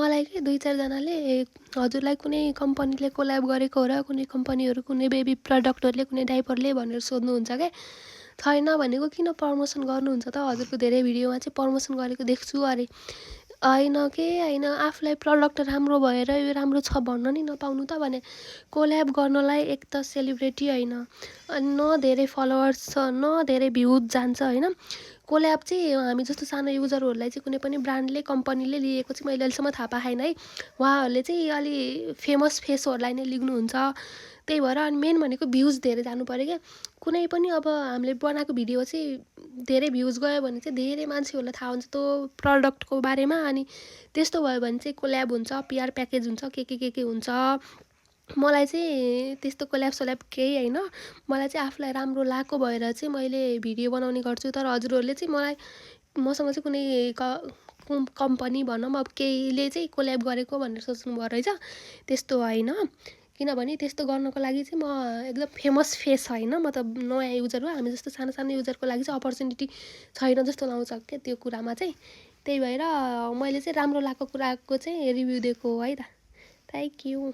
मलाई के 2-4 जनाले हजुरलाई कुनै कम्पनीले कोल्याब गरेको हो र कुनै कम्पनीहरू कुनै बेबी प्रडक्टहरूले कुनै डाइपरले भनेर सोध्नुहुन्छ क्या। छैन भनेको किन प्रमोसन गर्नुहुन्छ त हजुरको धेरै भिडियोमा चाहिँ प्रमोसन गरेको देख्छु अरे। होइन आफूलाई प्रडक्ट राम्रो भएर यो राम्रो छ भन्न नि नपाउनु त भने। कोल्याब गर्नलाई एक त सेलिब्रेटी होइन, अनि न धेरै फलोवर्स छ न धेरै भ्युज जान्छ होइन। कोल्याब चाहिँ हामी जस्तो सानो युजरहरूलाई चाहिँ कुनै पनि ब्रान्डले कम्पनीले लिएको चाहिँ मैले अहिलेसम्म थाहा पाएन है। उहाँहरूले चाहिँ अलि फेमस फेसहरूलाई नै लिनुहुन्छ, त्यही भएर। अनि मेन भनेको भ्युज धेरै जानु पऱ्यो क्या। कुनै पनि अब हामीले बनाएको भिडियो चाहिँ धेरै भ्युज गयो भने चाहिँ धेरै मान्छेहरूलाई थाहा हुन्छ त्यो प्रडक्टको बारेमा। अनि त्यस्तो भयो भने चाहिँ कोल्याब हुन्छ, पिआर प्याकेज हुन्छ, के हुन्छ। मलाई चाहिँ त्यस्तो कोल्याब केही होइन। मलाई चाहिँ आफूलाई राम्रो लागेको भएर चाहिँ मैले भिडियो बनाउने गर्छु। तर हजुरहरूले चाहिँ मसँग चाहिँ कुनै कम्पनी भनौँ अब केहीले चाहिँ कोल्याब गरेको भनेर सोच्नुभयो रहेछ। त्यस्तो होइन, किनभने त्यस्तो गर्नको लागि चाहिँ म एकदम फेमस फेस होइन, म त नयाँ युजर हो। हामी जस्तो सानो सानो युजरको लागि चाहिँ अपर्च्युनिटी छैन जस्तो लाउँछ क्या त्यो कुरामा चाहिँ। त्यही भएर मैले चाहिँ राम्रो लागेको कुराको चाहिँ रिभ्यू दिएको हो है त। Thank you.